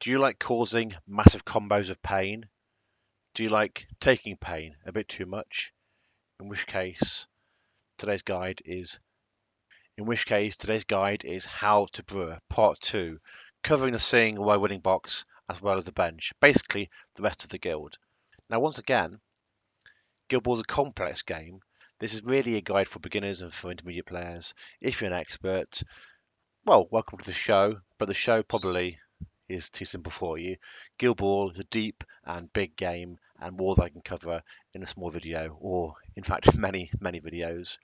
Do you like causing massive combos of pain? Do you like taking pain a bit too much? In which case, today's guide is today's guide is How to Brew Part 2, covering the sing away winning box as well as the bench, basically the rest of the guild. Now once again, Guild Ball is a complex game. This is really a guide for beginners and for intermediate players. If you're an expert, well, welcome to the show, but the show probably is too simple for you. Guild Ball is a deep and big game and more than I can cover in a small video, or in fact many, many videos.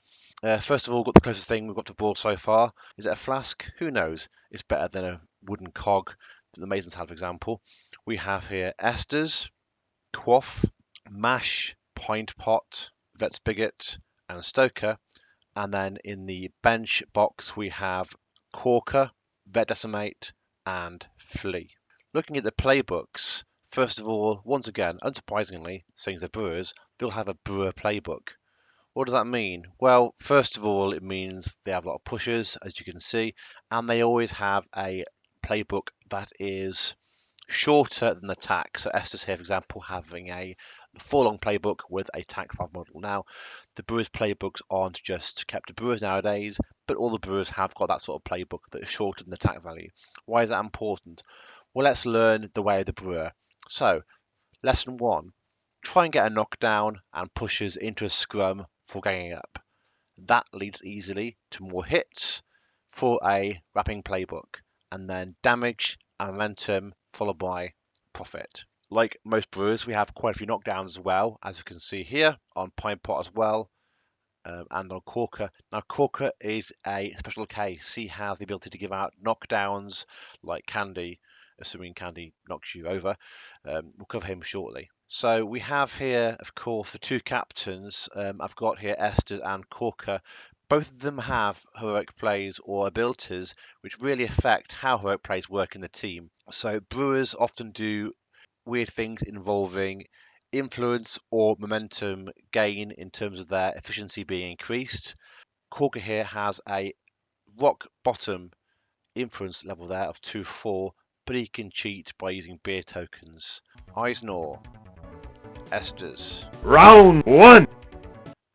First of all, got the closest thing we've got to ball so far. Is it a flask? Who knows? It's better than a wooden cog that the Masons had, for example. We have here Esters, Quaff, Mash, Pint Pot, Vet Spigot, and Stoker. And then in the bench box, we have Corker, Vet Decimate, and Flea. Looking at the playbooks, first of all, once again, unsurprisingly, seeing the Brewers, they'll have a Brewer playbook. What does that mean? Well, first of all, it means they have a lot of pushes, as you can see, and they always have a playbook that is shorter than the tack. So Estes here, for example, having a 4-long playbook with a tack 5 model. Now, the Brewers playbooks aren't just kept to Brewers nowadays, but all the Brewers have got that sort of playbook that is shorter than the tack value. Why is that important? Well, let's learn the way of the Brewer. So, lesson 1. Try and get a knockdown and pushes into a scrum for ganging up. That leads easily to more hits for a wrapping playbook, and then damage and momentum followed by profit. Like most Brewers, we have quite a few knockdowns as well, as you can see here on Pine Pot as well, and on Corker. Now, Corker is a special case. He has the ability to give out knockdowns like Candy, assuming Candy knocks you over. We'll cover him shortly. So we have here, of course, the two captains. I've got here Esther and Corker. Both of them have heroic plays or abilities which really affect how heroic plays work in the team. So Brewers often do weird things involving influence or momentum gain in terms of their efficiency being increased. Corker here has a rock bottom influence level there of 2-4, but he can cheat by using beer tokens. Eisnor, Esters, Round one.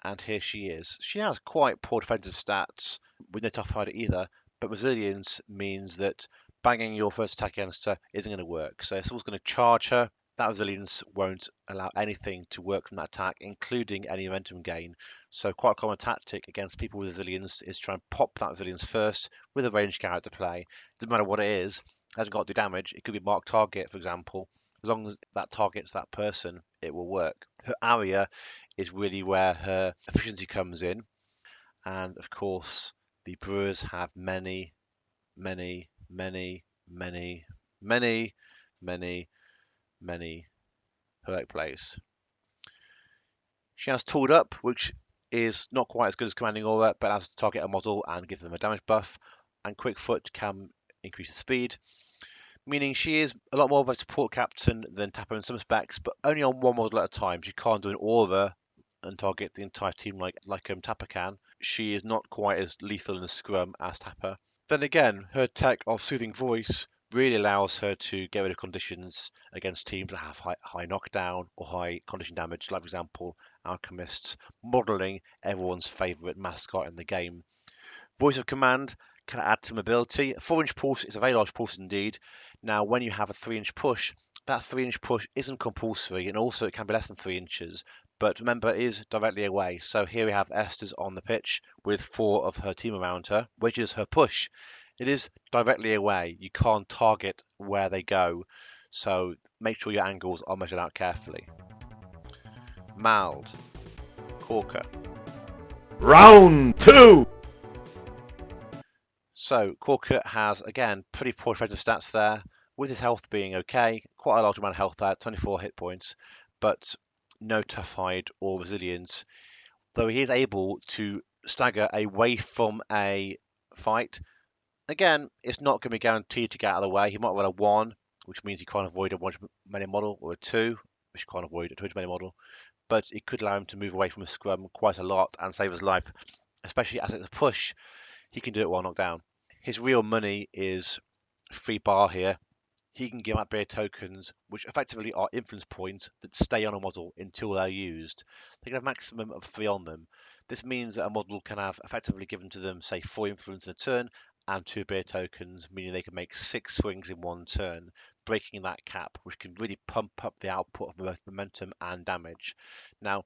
and here she is. She has quite poor defensive stats with no tough fighter either, but resilience means that banging your first attack against her isn't going to work. So if someone's going to charge her, that resilience won't allow anything to work from that attack, including any momentum gain. So quite a common tactic against people with resilience is try and pop that resilience first with a ranged character play. Doesn't matter what it is, it hasn't got to do damage. It could be marked target, for example. As long as that targets that person, it will work. Her area is really where her efficiency comes in. And of course, the Brewers have many, many, many, many, many, many, many heroic plays. She has Tooled Up, which is not quite as good as Commanding Aura, but allows to target a model and give them a damage buff. And Quick Foot can increase the speed, meaning she is a lot more of a support captain than Tapper in some respects, but only on one model at a time. She can't do an aura and target the entire team like Tapper can. She is not quite as lethal in the scrum as Tapper. Then again, her tech of Soothing Voice really allows her to get rid of conditions against teams that have high knockdown or high condition damage, like for example Alchemists, modelling everyone's favourite mascot in the game. Voice of Command can add some ability. A 4-inch pulse is a very large pulse indeed. Now, when you have a 3-inch push, that 3-inch push isn't compulsory, and also it can be less than 3 inches. But remember, it is directly away. So here we have Esther's on the pitch with 4 of her team around her, which is her push. It is directly away. You can't target where they go. So make sure your angles are measured out carefully. Mald, Corker. Round two. So Corker has, again, pretty poor defensive stats there, with his health being okay, quite a large amount of health there, 24 hit points, but no tough hide or resilience, though he is able to stagger away from a fight. Again, it's not going to be guaranteed to get out of the way. He might roll a 1, which means he can't avoid a 1 model, or a 2, which he can't avoid a 2 model, but it could allow him to move away from a scrum quite a lot and save his life, especially as it's a push. He can do it while knocked down. His real money is free bar here, he can give out beer tokens, which effectively are influence points that stay on a model until they're used. They can have a maximum of 3 on them. This means that a model can have effectively given to them, say, 4 influence in a turn and 2 beer tokens, meaning they can make 6 swings in one turn, breaking that cap, which can really pump up the output of both momentum and damage. Now,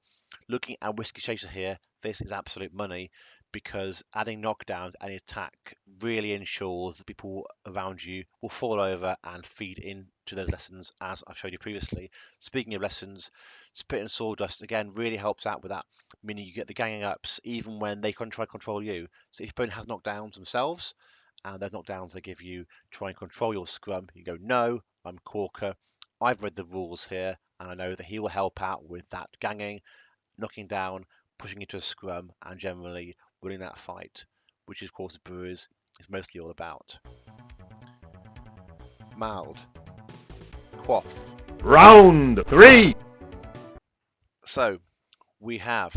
looking at Whiskey Chaser here, this is absolute money, because adding knockdowns and attack really ensures that people around you will fall over and feed into those lessons, as I've showed you previously. Speaking of lessons, Spit and Sawdust again really helps out with that, meaning you get the ganging ups even when they can try to control you. So if opponent has knockdowns themselves, and those knockdowns they give you try and control your scrum, you go, no, I'm Corker. I've read the rules here, and I know that he will help out with that ganging, knocking down, pushing into a scrum, and generally winning that fight, which of course Brewers is mostly all about. Mild. Quaff. Round 3. So we have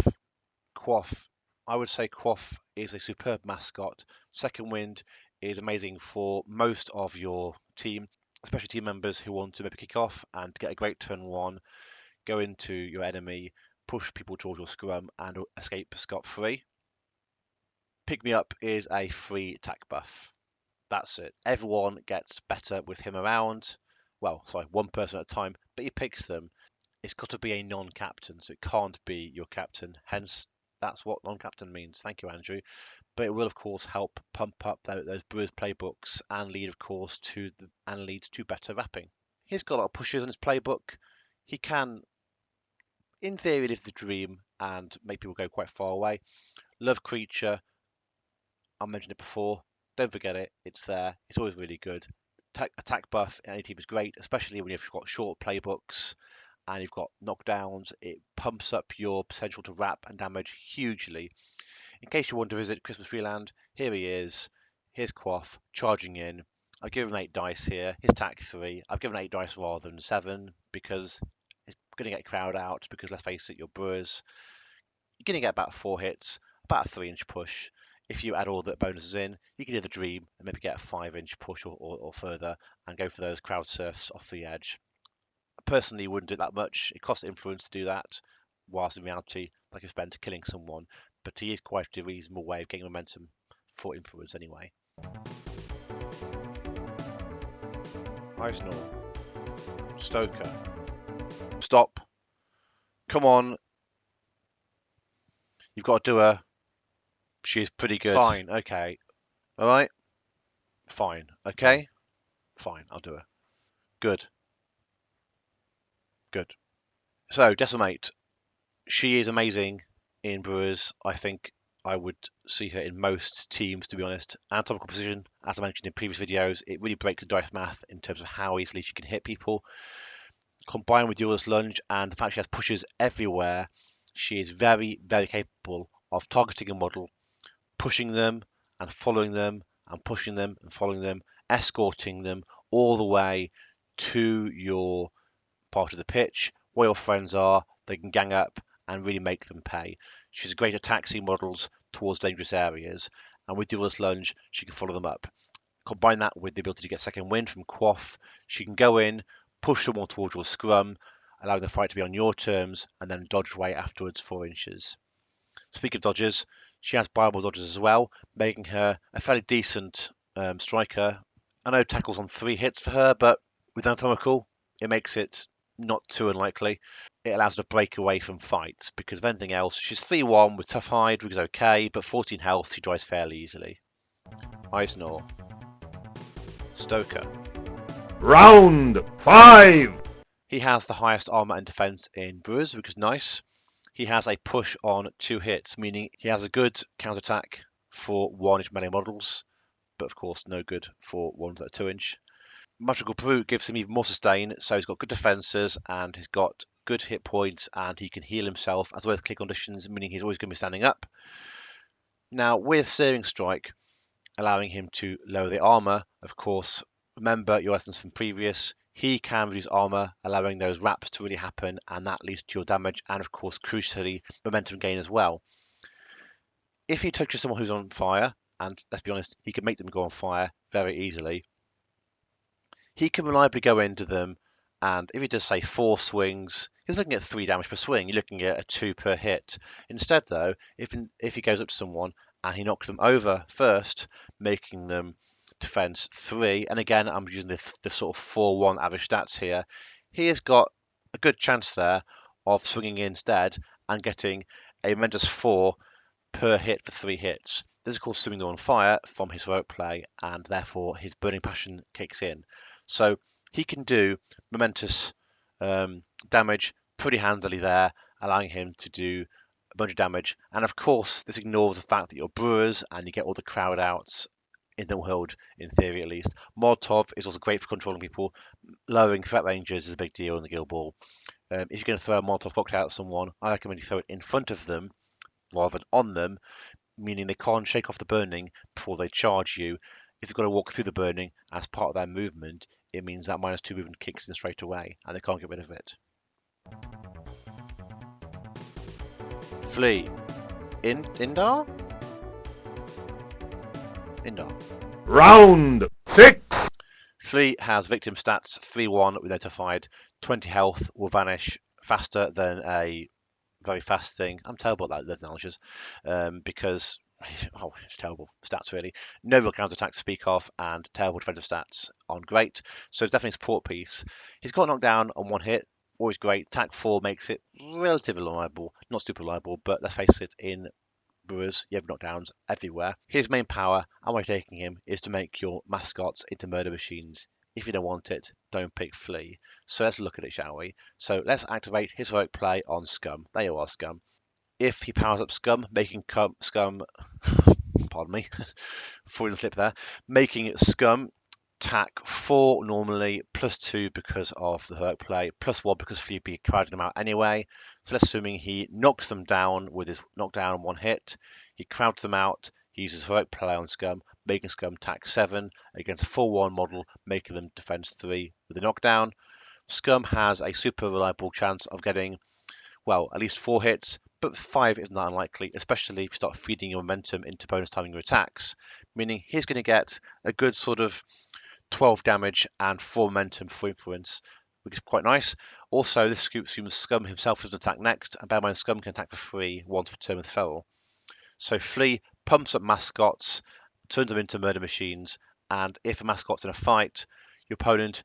Quaff. I would say Quaff is a superb mascot. Second Wind is amazing for most of your team, especially team members who want to maybe kick off and get a great turn 1, go into your enemy, push people towards your scrum, and escape scot-free. Pick Me Up is a free attack buff. That's it. Everyone gets better with him around. Well, sorry, one person at a time, but he picks them. It's got to be a non-captain, so it can't be your captain. Hence, that's what non-captain means. Thank you, Andrew. But it will, of course, help pump up those Brewers playbooks and lead, of course, to better wrapping. He's got a lot of pushes in his playbook. He can, in theory, live the dream and make people go quite far away. Love Creature, I mentioned it before. Don't forget it. It's there. It's always really good. Attack buff in any team is great, especially when you've got short playbooks and you've got knockdowns. It pumps up your potential to wrap and damage hugely. In case you want to visit Christmas Freeland, here he is. Here's Quaff charging in. I've given him 8 dice here. His attack 3. I've given 8 dice rather than 7 because it's going to get crowd out. Because let's face it, your Brewers, you're going to get about 4 hits, about a 3-inch push. If you add all the bonuses in, you can do the dream and maybe get a 5-inch push or further and go for those crowd surfs off the edge. Personally, wouldn't do that much. It costs influence to do that, whilst in reality, like I spent killing someone. But he is quite a reasonable way of getting momentum for influence anyway. Eisnor. Stoker. Stop. Come on. You've got to do her. She's pretty good. Fine. Okay. All right. Fine. Okay. Fine. I'll do her. Good. Good. So, Decimate. She is amazing in Brewers. I think I would see her in most teams, to be honest. Anatomical precision, as I mentioned in previous videos, it really breaks the dice math in terms of how easily she can hit people. Combined with Duelist Lunge and the fact she has pushes everywhere, she is very, very capable of targeting a model, pushing them and following them and pushing them and following them, escorting them all the way to your part of the pitch where your friends are. They can gang up and really make them pay. She's great at taxing models towards dangerous areas, and with Duelist Lunge, she can follow them up. Combine that with the ability to get second wind from Quaff, she can go in, push someone towards your scrum, allowing the fight to be on your terms, and then dodge away afterwards 4 inches. Speaking of dodges, she has buyable dodges as well, making her a fairly decent striker. I know tackles on 3 hits for her, but with anatomical, it makes it not too unlikely. It allows her to break away from fights because if anything else, she's 3-1 with tough hide, which is okay, but 14 health, she dies fairly easily. Eisnor. Stoker. Round 5. He has the highest armor and defense in Brewers, which is nice. He has a push on 2 hits, meaning he has a good counterattack for 1-inch melee models, but of course no good for ones that are 2-inch. Magical Brute gives him even more sustain, so he's got good defenses and he's got good hit points and he can heal himself as well as clear conditions, meaning he's always going to be standing up. Now, with Searing Strike, allowing him to lower the armor, of course, remember your lessons from previous. He can reduce armor, allowing those wraps to really happen, and that leads to your damage and, of course, crucially, momentum gain as well. If he touches someone who's on fire, and let's be honest, he can make them go on fire very easily, he can reliably go into them, and if he does say 4 swings, he's looking at 3 damage per swing. You're looking at a 2 per hit. Instead, though, if he goes up to someone and he knocks them over first, making them defense 3, and again, I'm using the sort of 4-1 average stats here, he has got a good chance there of swinging instead and getting a momentous 4 per hit for 3 hits. This is, of course, swimming on fire from his heroic play, and therefore his burning passion kicks in. So he can do momentous damage pretty handily there, allowing him to do a bunch of damage. And of course, this ignores the fact that you're Brewers and you get all the crowd outs in the world, in theory at least. Molotov is also great for controlling people. Lowering threat ranges is a big deal in the Guild Ball. If you're going to throw a Molotov cocktail at someone, I recommend you throw it in front of them rather than on them, meaning they can't shake off the burning before they charge you. If they've got to walk through the burning as part of their movement, it means that -2 movement kicks in straight away, and they can't get rid of it. Flea. Indar? Indar. Round 6. Flea has victim stats 3-1 with notified. 20 health, will vanish faster than a very fast thing. I'm terrible at those analogies because it's terrible stats really. No real counter attack to speak of, and terrible defensive stats on great. So it's definitely a support piece. He's got knocked down on 1 hit, always great. Attack 4 makes it relatively reliable, not super reliable, but let's face it, in Brewers, you have knockdowns everywhere. His main power, and why taking him, is to make your mascots into murder machines. If you don't want it, don't pick Flea. So let's look at it, shall we? So let's activate his heroic play on Scum. There you are, Scum. If he powers up Scum, making Scum, pardon me, falling slip there, making Scum tack 4 normally, +2 because of the heroic play, +1 because Flea be crowding them out anyway. So let's assuming he knocks them down with his knockdown on 1 hit, he crowds them out, he uses heroic play on Scum, making Scum tack 7 against a 4-1 model, making them defense 3 with a knockdown. Scum has a super reliable chance of getting, well, at least 4 hits, but 5 isn't that unlikely, especially if you start feeding your momentum into bonus timing your attacks, meaning he's going to get a good sort of 12 damage and 4 momentum for influence, which is quite nice. Also, this assumes Scum himself doesn't attack next, and bear in mind Scum can attack for free once per turn with Feral. So Flea pumps up mascots, turns them into murder machines, and if a mascot's in a fight, your opponent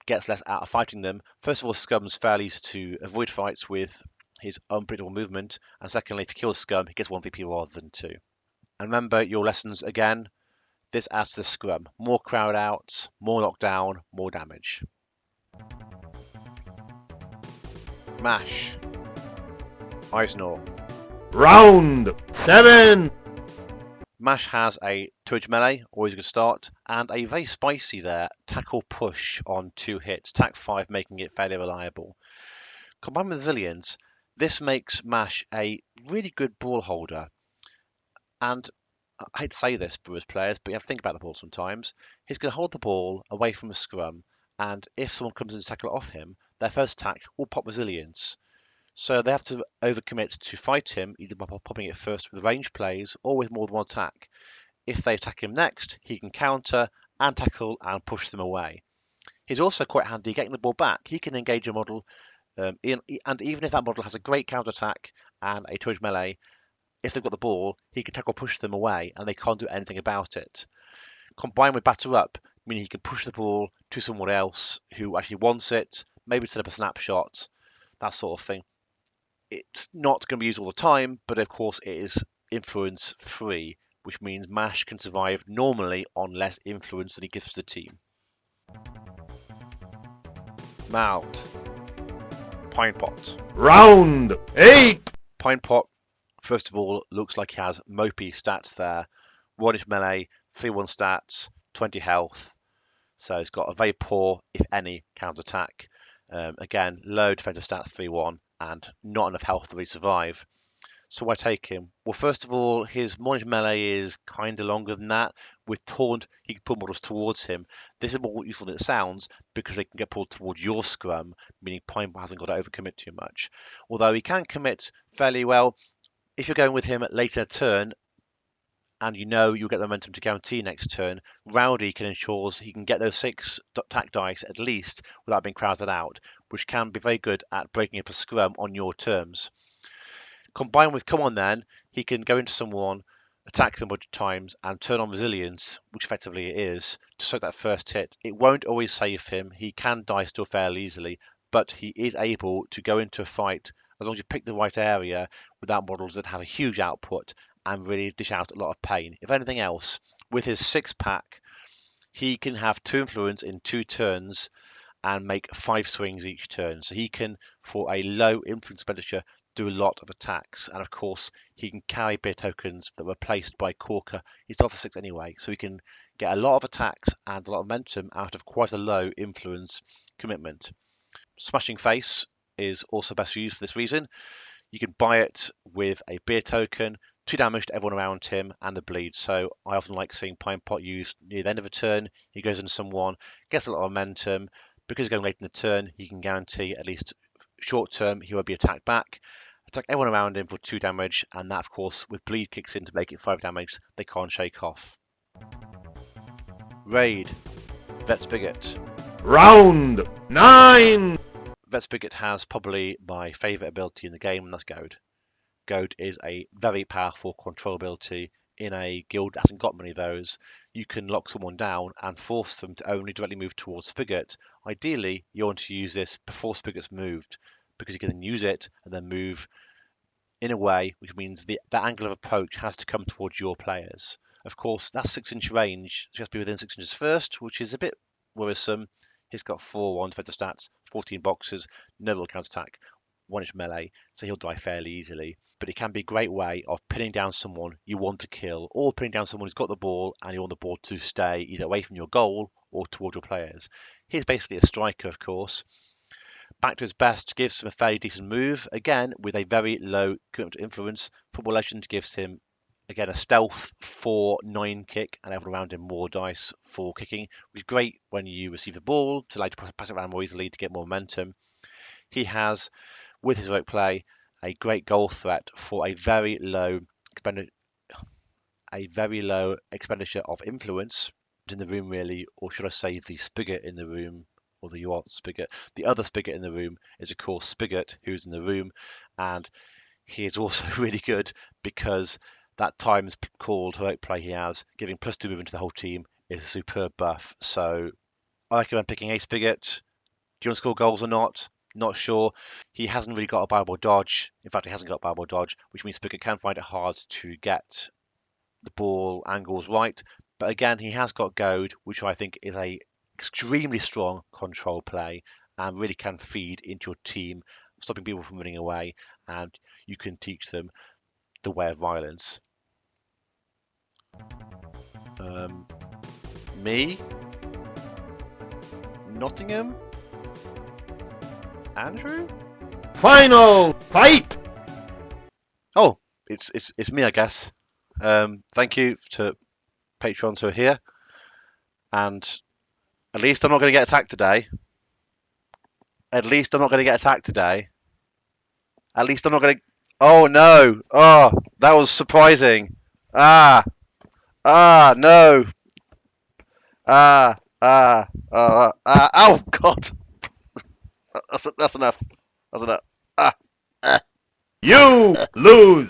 gets less out of fighting them. First of all, Scum's fairly easy to avoid fights with his unpredictable movement, and secondly, if you kill Scum, he gets 1 VP rather than 2. And remember your lessons again. This adds to the scrum. More crowd outs, more knockdown, more damage. Mash. Eisnor. Round 7. Mash has a 2-inch melee, always a good start, and a very spicy there, tackle push on 2 hits, tack 5 making it fairly reliable. Combined with resilience, this makes Mash a really good ball holder. And I hate to say this, Brewers players, but you have to think about the ball sometimes. He's going to hold the ball away from the scrum, and if someone comes in to tackle it off him, their first attack will pop resilience. So they have to overcommit to fight him, either by popping it first with range plays or with more than 1 attack. If they attack him next, he can counter and tackle and push them away. He's also quite handy getting the ball back. He can engage a model, and even if that model has a great counter attack and a 2-inch melee, if they've got the ball, he can tackle push them away and they can't do anything about it. Combined with batter up, meaning he can push the ball to someone else who actually wants it, maybe set up a snapshot, that sort of thing. It's not going to be used all the time, but of course it is influence free, which means Mash can survive normally on less influence than he gives to the team. Mount. Pint Pot. Round 8. Pint Pot, first of all, looks like he has mopey stats there. 1-inch melee, 3-1 stats, 20 health. So he's got a very poor, if any, counter attack. Again, low defensive stats, 3-1, and not enough health to really survive. So why take him? Well, first of all, his 1-inch melee is kind of longer than that. With Taunt, he can pull models towards him. This is more useful than it sounds because they can get pulled towards your scrum, meaning Pine hasn't got to overcommit too much. Although he can commit fairly well. If you're going with him at later turn, and you know you'll get the momentum to guarantee next turn, Rowdy can ensure he can get those 6 attack dice at least without being crowded out, which can be very good at breaking up a scrum on your terms. Combined with Come On Then, he can go into someone, attack them a bunch of times, and turn on Resilience, which effectively it is, to soak that first hit. It won't always save him. He can die still fairly easily, but he is able to go into a fight as long as you pick the right area without models that have a huge output and really dish out a lot of pain. If anything else, with his 6-pack, he can have 2 influence in 2 turns and make 5 swings each turn. So he can, for a low influence expenditure, do a lot of attacks. And of course, he can carry beer tokens that were placed by Corker. He's not the 6 anyway, so he can get a lot of attacks and a lot of momentum out of quite a low influence commitment. Smashing Face is also best used for this reason. You can buy it with a beer token, 2 damage to everyone around him, and a bleed. So I often like seeing Pint Pot used near the end of a turn. He goes into someone, gets a lot of momentum. Because he's going late in the turn, he can guarantee at least short term he won't be attacked back. Attack everyone around him for 2 damage, and that, of course, with bleed kicks in to make it 5 damage. They can't shake off. Raid. Vet Spigot. Round 9. Vet Spigot has probably my favourite ability in the game, and that's Goad. Goad is a very powerful control ability in a guild that hasn't got many of those. You can lock someone down and force them to only directly move towards Spigot. Ideally, you want to use this before Spigot's moved, because you can then use it and then move in a way which means the angle of approach has to come towards your players. Of course, that's 6-inch range, so he has to be within 6 inches first, which is a bit worrisome. He's got 4 defensive stats, 14 boxes, no real counter-attack, 1-inch melee, so he'll die fairly easily. But it can be a great way of pinning down someone you want to kill, or pinning down someone who's got the ball and you want the ball to stay either away from your goal or towards your players. He's basically a striker, of course. Back to his best gives him a fairly decent move, again with a very low commitment to influence. Football Legend gives him, again, a stealth 4-9 kick and everyone around him more dice for kicking, which is great when you receive the ball to allow you to pass it around more easily to get more momentum. He has, with his rope play, a great goal threat for a very low expenditure of influence in the room, really, or should I say the Spigot in the room, or the Yacht Spigot. The other Spigot in the room is, of course, Spigot, who's in the room, and he is also really good because that times called heroic play he has, giving +2 movement to the whole team, is a superb buff. So I recommend picking a Spigot. Do you want to score goals or not? Not sure. He hasn't really got a viable dodge. In fact, he hasn't got a viable dodge, which means Spigot can find it hard to get the ball angles right. But again, he has got Goad, which I think is a extremely strong control play and really can feed into your team, stopping people from running away, and you can teach them the way of violence. Me? Nottingham? Andrew? Final fight. Oh, it's me, I guess. Thank you to patrons who are here, and at least I'm not going to get attacked today. At least I'm not going to get attacked today. At least I'm not going to. Oh no! Oh, that was surprising. Ah, no. Oh God. That's enough. That's enough. Ah. You lose.